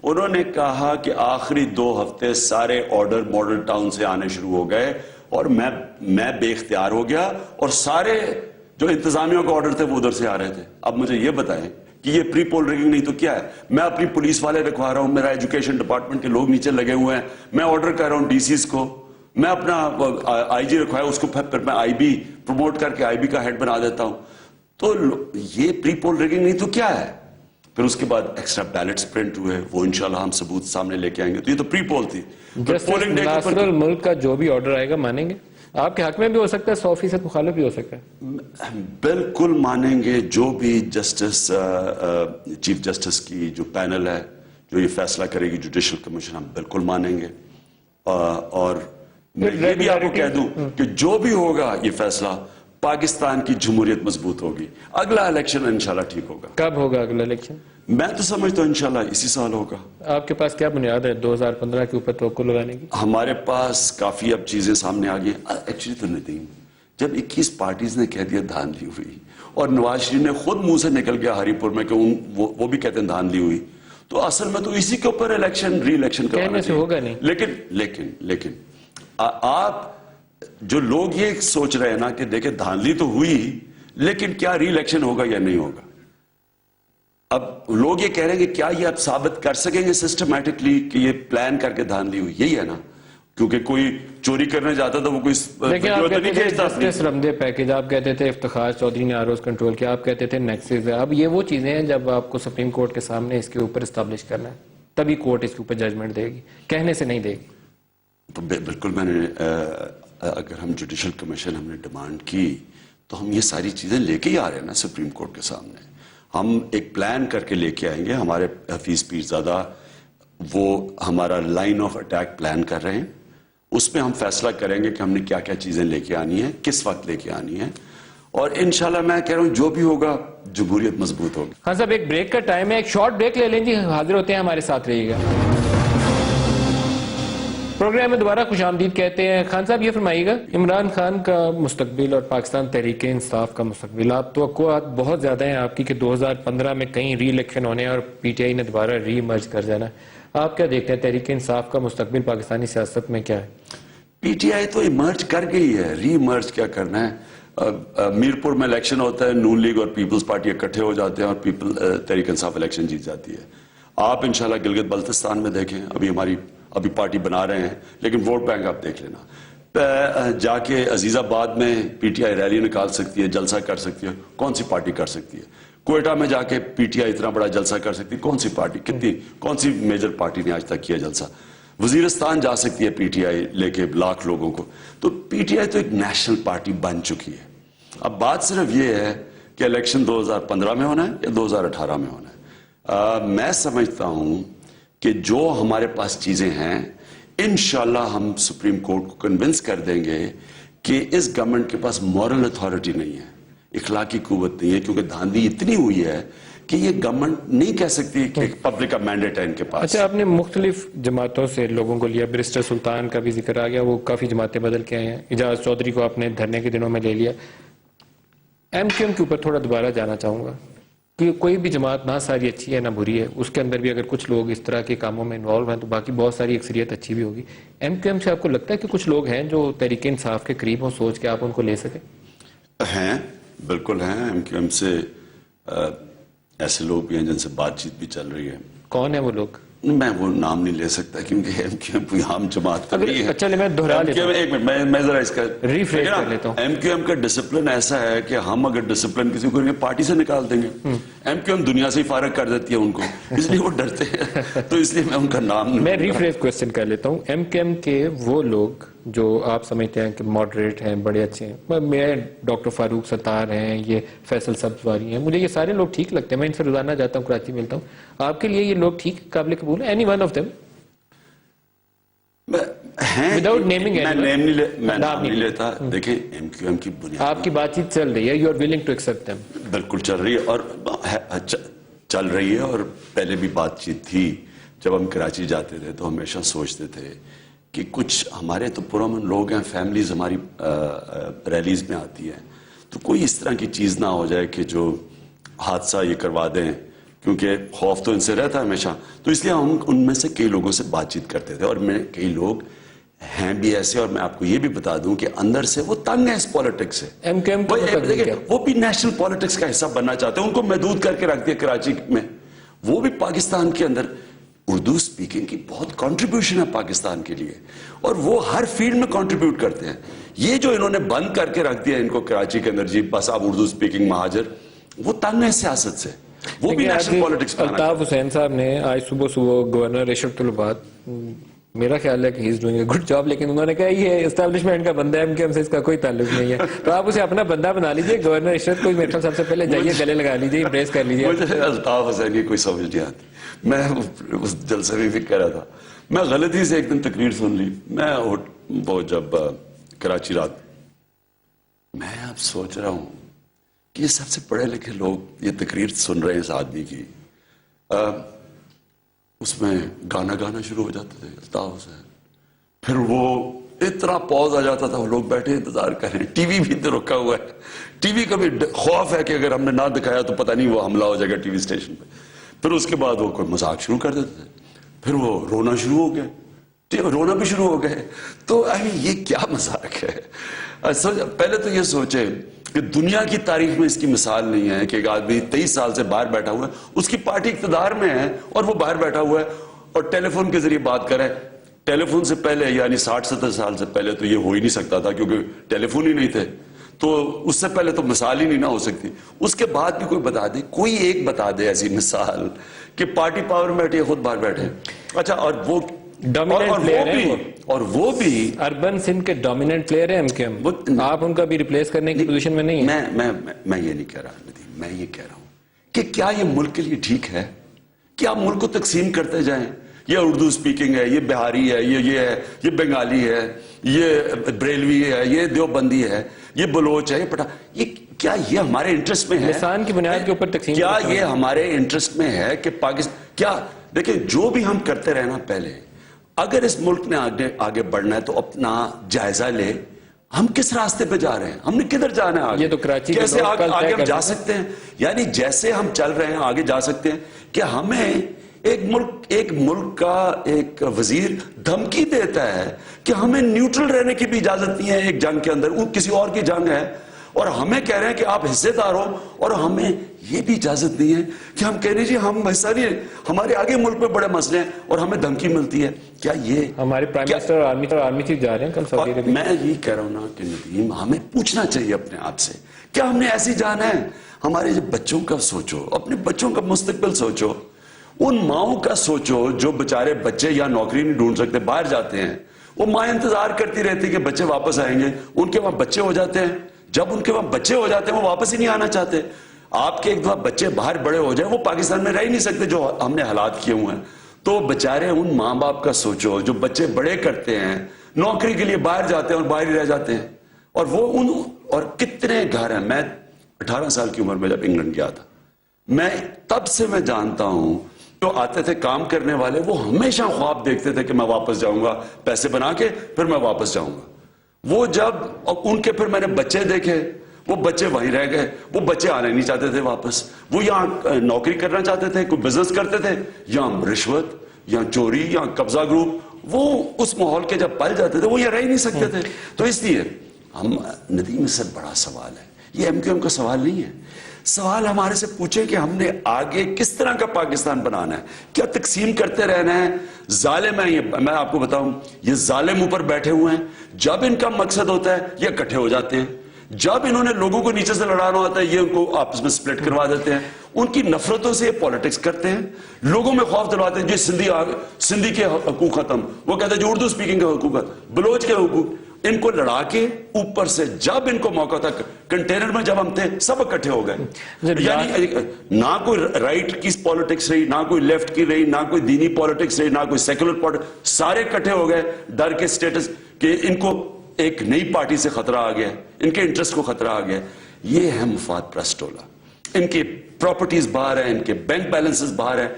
Speaker 2: انہوں نے کہا کہ آخری 2 ہفتے سارے آرڈر ماڈل ٹاؤن سے آنے شروع ہو گئے اور میں بے اختیار ہو گیا اور سارے جو انتظامیہ کا آرڈر تھے وہ ادھر سے آ رہے تھے. اب مجھے یہ بتائیں کہ یہ پری پول ریگنگ نہیں تو کیا ہے؟ میں اپنی پولیس والے رکھوا رہا ہوں, میرا ایجوکیشن ڈپارٹمنٹ کے لوگ نیچے لگے ہوئے ہیں, میں آرڈر کر رہا ہوں ڈی سیز کو, میں اپنا آئی جی رکھوایا اس کو پھر میں آئی بی پروموٹ کر کے آئی بی کا ہیڈ بنا دیتا ہوں. تو یہ پری پول ریگنگ نہیں تو کیا ہے؟ پھر اس کے بعد ایکسٹرا بیلٹس پرنٹ ہوئے, وہ انشاءاللہ ہم ثبوت سامنے لے کے آئیں گے. تو یہ تو پری پول تھی.
Speaker 1: جسٹس ناصر الملک کا جو بھی آرڈر آئے گا مانیں گے؟ آپ کے حق میں بھی ہو سکتا ہے, 100% مخالف بھی ہو سکتا ہے.
Speaker 2: بالکل مانیں گے. جو بھی جسٹس چیف جسٹس کی جو پینل ہے جو یہ فیصلہ کرے گی جوڈیشل کمیشن, ہم بالکل مانیں گے. اور میں یہ بھی آپ کو کہہ دوں کہ جو بھی ہوگا یہ فیصلہ, پاکستان کی جمہوریت مضبوط ہوگی. اگلا الیکشن انشاءاللہ ٹھیک ہوگا.
Speaker 1: کب ہوگا اگلا الیکشن؟
Speaker 2: میں تو سمجھتا ہوں انشاءاللہ اسی سال ہوگا.
Speaker 1: آپ کے پاس کیا بنیاد ہے 2015 کے اوپر توقع لگانے کی؟
Speaker 2: ہمارے پاس کافی اب چیزیں سامنے آ گئی. ایکچولی تو ندیم, جب 21 پارٹیز نے کہہ دیا دھاندلی ہوئی اور نواز شریف نے خود منہ سے نکل گیا ہری پور میں کہ وہ بھی کہتے ہیں دھاندلی ہوئی, تو اصل میں تو اسی کے اوپر الیکشن ری الیکشن
Speaker 1: کہنے سے ہوگا نہیں.
Speaker 2: لیکن آپ جو لوگ یہ سوچ رہے ہیں نا کہ دیکھیں دھاندلی تو ہوئی لیکن کیا ری الیکشن ہوگا یا نہیں ہوگا, اب لوگ یہ کہہ رہے ہیں کہ کیا یہ آپ ثابت کر سکیں گے سسٹمیٹکلی کہ یہ پلان کر کے دھاندلی ہوئی؟ یہی ہے نا, کیونکہ کوئی چوری کرنے جاتا تھا وہ کوئی
Speaker 1: لیکن آپ کہتے تھے جسٹس رمدے پیکج, آپ کہتے تھے افتخار چودھری نے آر اوز کنٹرول کیا, آپ کہتے تھے نیکسس ہے. اب یہ وہ چیزیں ہیں جب آپ کو سپریم کورٹ کے سامنے اس کے اوپر اسٹیبلش کرنا ہے تبھی کورٹ اس کے اوپر ججمنٹ دے گی, کہنے سے نہیں دے گی.
Speaker 2: تو بالکل میں نے اگر ہم جوڈیشل کمیشن ہم نے ڈیمانڈ کی تو ہم یہ ساری چیزیں لے کے ہی آ رہے ہیں نا سپریم کورٹ کے سامنے. ہم ایک پلان کر کے لے کے آئیں گے. ہمارے حفیظ پیرزادہ وہ ہمارا لائن آف اٹیک پلان کر رہے ہیں, اس میں ہم فیصلہ کریں گے کہ ہم نے کیا کیا چیزیں لے کے آنی ہیں, کس وقت لے کے آنی ہیں, اور انشاءاللہ میں کہہ رہا ہوں جو بھی ہوگا جمہوریت مضبوط ہوگی.
Speaker 1: ہاں صاحب ایک بریک کا ٹائم ہے, ایک شارٹ بریک لے لیں جی, حاضر ہوتے ہیں, ہمارے ساتھ رہیے گا. پروگرام میں دوبارہ خوش آمدید کہتے ہیں. خان صاحب یہ فرمائیے گا, عمران خان کا مستقبل اور پاکستان تحریک انصاف کا مستقبل, آپ توقعات بہت زیادہ ہیں آپ کی کہ 2015 میں کہیں ری الیکشن ہونے اور پی ٹی آئی نے دوبارہ ری مرج کر جانا. آپ کیا دیکھتے ہیں تحریک انصاف کا مستقبل پاکستانی سیاست میں کیا ہے؟
Speaker 2: پی ٹی آئی تو ایمرج کر گئی ہے, ری مرج کیا کرنا ہے. میرپور میں الیکشن ہوتا ہے, نون لیگ اور پیپلز پارٹی اکٹھے ہو جاتے ہیں اور تحریک انصاف الیکشن جیت جاتی ہے. آپ انشاءاللہ گلگت بلتستان میں دیکھیں, ابھی پارٹی بنا رہے ہیں لیکن ووٹ بینک آپ دیکھ لینا. جا کے عزیز آباد میں پی ٹی آئی ریلی نکال سکتی ہے, جلسہ کر سکتی ہے, کون سی پارٹی کر سکتی ہے؟ کوئٹہ میں جا کے پی ٹی آئی اتنا بڑا جلسہ کر سکتی ہے, کون سی پارٹی, کون سی میجر پارٹی نے آج تک کیا جلسہ؟ وزیرستان جا سکتی ہے پی ٹی آئی لے کے لاکھ لوگوں کو. تو پی ٹی آئی تو ایک نیشنل پارٹی بن چکی ہے. اب بات صرف یہ ہے کہ الیکشن 2015 میں ہونا ہے یا 2018 میں ہونا ہے. میں سمجھتا ہوں کہ جو ہمارے پاس چیزیں ہیں انشاءاللہ ہم سپریم کورٹ کو کنونس کر دیں گے کہ اس گورنمنٹ کے پاس مورل اتھارٹی نہیں ہے, اخلاقی قوت نہیں ہے, کیونکہ دھاندلی اتنی ہوئی ہے کہ یہ گورنمنٹ نہیں کہہ سکتی کہ پبلک کا مینڈیٹ ہے ان کے پاس.
Speaker 1: اچھا, آپ نے مختلف جماعتوں سے لوگوں کو لیا, برسٹر سلطان کا بھی ذکر آ گیا, وہ کافی جماعتیں بدل کے آئے ہیں, اجاز چودھری کو آپ نے دھرنے کے دنوں میں لے لیا. ایم کیو ایم کے اوپر تھوڑا دوبارہ جانا چاہوں گا کہ کوئی بھی جماعت نہ ساری اچھی ہے نہ بری ہے, اس کے اندر بھی اگر کچھ لوگ اس طرح کے کاموں میں انوالو ہیں تو باقی بہت ساری اکثریت اچھی بھی ہوگی. ایم کیو ایم سے آپ کو لگتا ہے کہ کچھ لوگ ہیں جو تحریک انصاف کے قریب ہوں, سوچ کے آپ ان کو لے سکیں؟
Speaker 2: ہیں, بالکل ہیں. ایم کیو ایم سے ایسے لوگ بھی ہیں جن سے بات چیت بھی چل رہی ہے.
Speaker 1: کون ہیں وہ لوگ؟
Speaker 2: میں وہ نام نہیں لے سکتا کیونکہ ایم کیو ایم کوئی عام جماعت تو نہیں ہے.
Speaker 1: چلے میں دہرا لیتا ہوں,
Speaker 2: ایک منٹ میں ذرا اس کا
Speaker 1: ریفریش کر لیتا ہوں.
Speaker 2: ایم کیو ایم کا ڈسپلن ایسا ہے کہ ہم اگر ڈسپلن کسی کو پارٹی سے نکال دیں گے, ایم کیو ایم دنیا سے ہی فارغ کر دیتی ہے ان کو, اس لیے وہ ڈرتے ہیں, تو اس لیے میں ان کا نام نہیں.
Speaker 1: میں ریفریش کوسچن کر لیتا ہوں. ایم کیو ایم کے وہ لوگ جو آپ سمجھتے ہیں کہ ماڈریٹ ہیں, بڑے اچھے ہیں, میں ڈاکٹر فاروق ستار ہیں, یہ فیصل سبزواری ہیں, مجھے یہ سارے لوگ ٹھیک لگتے ہیں, میں ان سے روزانہ جاتا ہوں, کراچی ملتا ہوں. آپ کے لیے یہ لوگ ٹھیک قابل قبول ہیں, any one of them?
Speaker 2: Without naming میں نام نہیں لیتا. دیکھیں ایم کیو ایم کی بنیاد
Speaker 1: آپ کی بات چیت چل رہی ہے, you are willing to accept them?
Speaker 2: بالکل چل رہی ہے, اور چل رہی ہے, اور پہلے بھی بات چیت تھی. جب ہم کراچی جاتے تھے تو ہمیشہ سوچتے تھے کہ کچھ ہمارے تو پرامن لوگ ہیں, فیملیز ہماری ریلیز میں آتی ہیں, تو کوئی اس طرح کی چیز نہ ہو جائے کہ جو حادثہ یہ کروا دیں, کیونکہ خوف تو ان سے رہتا ہے ہمیشہ. تو اس لیے ہم ان میں سے کئی لوگوں سے بات چیت کرتے تھے, اور میں کئی لوگ ہیں بھی ایسے, اور میں آپ کو یہ بھی بتا دوں کہ اندر سے وہ تنگ ہے اس پالیٹکس سے. وہ بھی نیشنل پالیٹکس کا حصہ بننا چاہتے ہیں, ان کو محدود کر کے رکھ دیا کراچی میں. وہ بھی پاکستان کے اندر اردو سپیکنگ کی بہت کنٹریبیوشن ہے پاکستان کے لیے, اور وہ ہر فیلڈ میں کنٹریبیوٹ کرتے ہیں. یہ جو انہوں نے بند کر کے رکھ دیا ان کو کراچی کے اندر, جی بس آپ اردو سپیکنگ مہاجر, وہ تنگ ہے سیاست سے. وہ بھی نیشنل پالیٹکس.
Speaker 1: الطاف حسین صاحب نے آج صبح گورنر ارشد طلبات, میرا خیال ہے کہ he is doing a good job, لیکن انہوں نے کہا یہ اسٹیبلشمنٹ کا بندہ ہے, MKM سے اس کا کوئی تعلق نہیں ہے, تو آپ اسے اپنا بندہ بنا لیجئے. گورنر ارشد کو میرے خیال سب سے پہلے جائیے گلے لگا لیجئے, امپریس کر لیجئے.
Speaker 2: مجھے الطاف حسین کی کوئی سمجھ نہیں آتی. میں اس جلسے میں بھی کہہ رہا تھا, میں غلطی سے ایک دن تقریر سن لی. میں وہ جب کراچی رات, میں اب سوچ رہا ہوں کہ یہ سب سے پڑھے لکھے لوگ یہ تقریر سن رہے ہیں اس آدمی کی, اس میں گانا شروع ہو جاتے تھے الطاف حسین, پھر وہ اتنا پوز آ جاتا تھا, وہ لوگ بیٹھے انتظار کر رہے ہیں, ٹی وی بھی رکا ہوا ہے, ٹی وی کا بھی خوف ہے کہ اگر ہم نے نہ دکھایا تو پتہ نہیں وہ حملہ ہو جائے گا ٹی وی اسٹیشن پہ. پھر اس کے بعد وہ کوئی مذاق شروع کر دیتے تھے, پھر وہ رونا شروع ہو گئے, رونا بھی شروع ہو گئے. تو یہ کیا مذاق ہے؟ پہلے تو یہ سوچے کہ دنیا کی تاریخ میں اس کی مثال نہیں ہے کہ ایک آدمی 23 سال سے باہر بیٹھا ہوا ہے, اس کی پارٹی اقتدار میں ہے اور وہ باہر بیٹھا ہوا ہے اور ٹیلی فون کے ذریعے بات کرے. ٹیلی فون سے پہلے یعنی 60-70 سال سے پہلے تو یہ ہو ہی نہیں سکتا تھا, کیونکہ ٹیلی فون ہی نہیں تھے, تو اس سے پہلے تو مثال ہی نہیں نہ ہو سکتی. اس کے بعد بھی کوئی بتا دے, کوئی ایک بتا دے ایسی مثال کہ پارٹی پاور میں بیٹھے خود باہر بیٹھے. اچھا, اور وہ وہ بھی
Speaker 1: اربن سندھ کے ڈومیننٹ پلیئر ہیں MKM, آپ ان کا بھی ریپلیس کرنے کی پوزیشن میں نہیں ہیں.
Speaker 2: میں یہ نہیں کہہ رہا ندیم, میں یہ کہہ رہا ہوں کہ کیا یہ ملک کے لیے ٹھیک ہے کہ آپ ملک کو تقسیم کرتے جائیں؟ یہ اردو سپیکنگ ہے, یہ بہاری ہے, یہ ہے, یہ بنگالی ہے, یہ بریلوی ہے, یہ دیوبندی ہے, یہ بلوچ ہے, یہ پٹھان, کیا یہ ہمارے انٹرسٹ میں ہے؟
Speaker 1: لسان کی بنیاد کے اوپر تقسیم,
Speaker 2: کیا یہ ہمارے انٹرسٹ میں ہے کہ پاکستان, کیا دیکھیں جو بھی ہم کرتے رہنا پہلے, اگر اس ملک نے آگے بڑھنا ہے تو اپنا جائزہ لے, ہم کس راستے پہ جا رہے ہیں, ہم نے کدھر جانا ہے آگے,
Speaker 1: یہ تو کراچی
Speaker 2: کیسے آگے ہم جا سکتے ہیں, یعنی جیسے ہم چل رہے ہیں آگے جا سکتے ہیں. کہ ہمیں ایک ملک کا ایک وزیر دھمکی دیتا ہے کہ ہمیں نیوٹرل رہنے کی بھی اجازت نہیں ہے ایک جنگ کے اندر, کسی اور کی جنگ ہے, اور ہمیں کہہ رہے ہیں کہ آپ حصے دار ہو, اور ہمیں یہ بھی اجازت نہیں ہے کہ ہم کہہ رہے ہیں جی ہم حصہ نہیں ہیں, ہمارے آگے ملک میں بڑے مسئلے ہیں اور ہمیں دھمکی ملتی ہے. کیا یہ
Speaker 1: ہمارے پرائم منسٹر اور آرمی چیف جا رہے ہیں کل سعودی عرب؟
Speaker 2: میں یہ کہہ رہا ہوں نا کہ ندیم, ہمیں پوچھنا چاہیے اپنے آپ سے, کیا ہم نے ایسی جانا ہے؟ ہمارے بچوں کا سوچو, اپنے بچوں کا مستقبل سوچو, ان ماؤں کا سوچو جو بچارے بچے یا نوکری نہیں ڈھونڈ سکتے, باہر جاتے ہیں, وہ ماں انتظار کرتی رہتی کہ بچے واپس آئیں گے, ان کے وہاں بچے ہو جاتے ہیں, جب ان کے وہاں بچے ہو جاتے ہیں وہ واپس ہی نہیں آنا چاہتے. آپ کے ایک دفعہ بچے باہر بڑے ہو جائیں, وہ پاکستان میں رہ ہی نہیں سکتے جو ہم نے حالات کیے ہوئے ہیں. تو بچارے ان ماں باپ کا سوچو جو بچے بڑے کرتے ہیں, نوکری کے لیے باہر جاتے ہیں اور باہر ہی رہ جاتے ہیں, اور وہ اور کتنے گھر ہیں. میں 18 سال کی عمر میں جب انگلینڈ گیا تھا, میں تب سے میں جانتا ہوں جو آتے تھے کام کرنے والے, وہ ہمیشہ خواب دیکھتے تھے کہ میں واپس جاؤں گا, پیسے بنا کے پھر میں واپس جاؤں گا. وہ جب ان کے پھر میں نے بچے دیکھے, وہ بچے وہیں رہ گئے, وہ بچے آنے نہیں چاہتے تھے واپس, وہ یہاں نوکری کرنا چاہتے تھے, کوئی بزنس کرتے تھے, یہاں رشوت یا چوری یا قبضہ گروپ, وہ اس ماحول کے جب پل جاتے تھے وہ یہ رہ ہی نہیں سکتے تھے. تو اس لیے ہم ندیم سے بڑا سوال ہے, یہ MKM کا سوال نہیں ہے. سوال ہمارے سے پوچھے کہ ہم نے آگے کس طرح کا پاکستان بنانا ہے, کیا تقسیم کرتے رہنا ہے؟ ظالم ہے یہ, میں آپ کو بتاؤں, یہ ظالم اوپر بیٹھے ہوئے ہیں, جب ان کا مقصد ہوتا ہے یہ اکٹھے ہو جاتے ہیں, جب انہوں نے لوگوں کو نیچے سے لڑانا ہوتا ہے یہ ان کو آپس میں سپلٹ کروا دیتے ہیں, ان کی نفرتوں سے یہ پالیٹکس کرتے ہیں, لوگوں میں خوف دلواتے ہیں. جو سندھی کے حقوق ختم, وہ کہتے ہیں جو اردو سپیکنگ کے حقوق, بلوچ کے حقوق, ان کو لڑا کے اوپر سے جب ان کو موقع تھا, کنٹینر میں جب ہم تھے سب اکٹھے ہو گئے. یعنی نہ کوئی رائٹ کی پالیٹکس رہی, نہ کوئی لیفٹ کی رہی, نہ کوئی دینی پالیٹکس رہی, نہ کوئی سیکولر پالیٹکس, سارے اکٹھے ہو گئے ڈر کے سٹیٹس کہ ان کو ایک نئی پارٹی سے خطرہ آ گیا, ان کے انٹرسٹ کو خطرہ آ گیا. یہ ہے مفاد پرست ٹولہ, ان کے پراپرٹیز باہر ہیں, ان کے بینک بیلنسز باہر ہیں,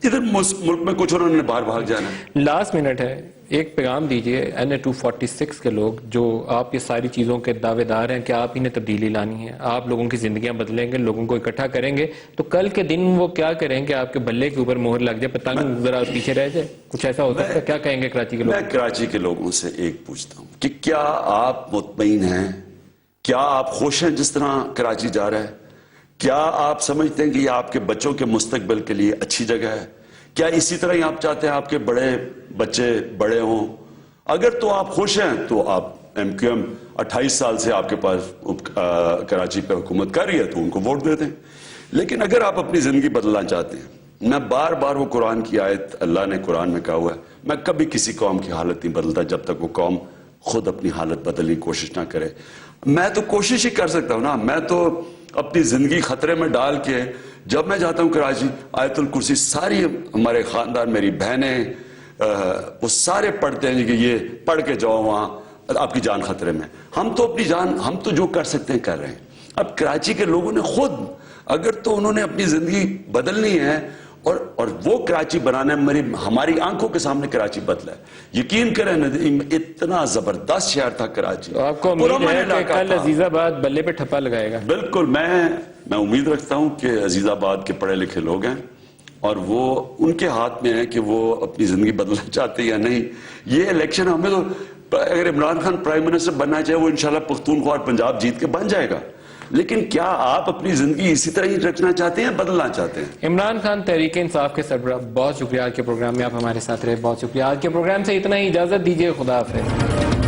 Speaker 2: ادھر ملک میں کچھ انہوں نے باہر بھاگ جانا ہے.
Speaker 1: لاسٹ منٹ ہے، ایک پیغام دیجئے NA-246 کے لوگ جو آپ یہ ساری چیزوں کے دعوے دار ہیں کہ آپ انہیں تبدیلی لانی ہے، آپ لوگوں کی زندگیاں بدلیں گے، لوگوں کو اکٹھا کریں گے، تو کل کے دن وہ کیا کریں کہ آپ کے بلے کے اوپر مہر لگ جائے، پتنگ ذرا پیچھے رہ جائے، کچھ ایسا ہو سکتا ہے؟ کیا کہیں گے کراچی کے لوگ؟
Speaker 2: میں کراچی کے لوگوں سے ایک پوچھتا ہوں کہ کیا آپ مطمئن ہیں؟ کیا آپ خوش ہیں جس طرح کراچی جا رہا ہے؟ کیا آپ سمجھتے ہیں کہ یہ آپ کے بچوں کے مستقبل کے لیے اچھی جگہ ہے؟ کیا اسی طرح ہی آپ چاہتے ہیں آپ کے بڑے بچے بڑے ہوں؟ اگر تو آپ خوش ہیں تو آپ MQM 28 سال سے آپ کے پاس کراچی پہ حکومت کر رہی ہے تو ان کو ووٹ دے دیں. لیکن اگر آپ اپنی زندگی بدلنا چاہتے ہیں، میں بار بار وہ قرآن کی آیت، اللہ نے قرآن میں کہا ہوا ہے، میں کبھی کسی قوم کی حالت نہیں بدلتا جب تک وہ قوم خود اپنی حالت بدلنے کی کوشش نہ کرے. میں تو کوشش ہی کر سکتا ہوں نا، میں تو اپنی زندگی خطرے میں ڈال کے جب میں جاتا ہوں کراچی، آیت الکرسی ساری ہمارے خاندان، میری بہنیں، وہ سارے پڑھتے ہیں کہ یہ پڑھ کے جاؤ وہاں، آپ کی جان خطرے میں. ہم تو اپنی جان، ہم تو جو کر سکتے ہیں کر رہے ہیں. اب کراچی کے لوگوں نے خود، اگر تو انہوں نے اپنی زندگی بدلنی ہے اور وہ کراچی بنانا ہے، ہماری آنکھوں کے سامنے کراچی بدلا ہے. یقین کریں ندیم، اتنا زبردست شہر تھا کراچی.
Speaker 1: تو آپ کو امید ہے کہ کل عزیز آباد بلے پہ ٹھپا لگائے گا؟
Speaker 2: بالکل، میں امید رکھتا ہوں کہ عزیز آباد کے پڑھے لکھے لوگ ہیں اور وہ ان کے ہاتھ میں ہے کہ وہ اپنی زندگی بدلنا چاہتے یا نہیں. یہ الیکشن ہمیں تو، اگر عمران خان پرائم منسٹر بننا چاہے وہ انشاءاللہ پختونخوا اور پنجاب جیت کے بن جائے گا. لیکن کیا آپ اپنی زندگی اسی طرح ہی رکھنا چاہتے ہیں، بدلنا چاہتے ہیں؟
Speaker 1: عمران خان تحریک انصاف کے سربراہ، بہت شکریہ. آج کے پروگرام میں آپ ہمارے ساتھ رہے، بہت شکریہ. آج کے پروگرام سے اتنا ہی، اجازت دیجیے، خدا حافظ.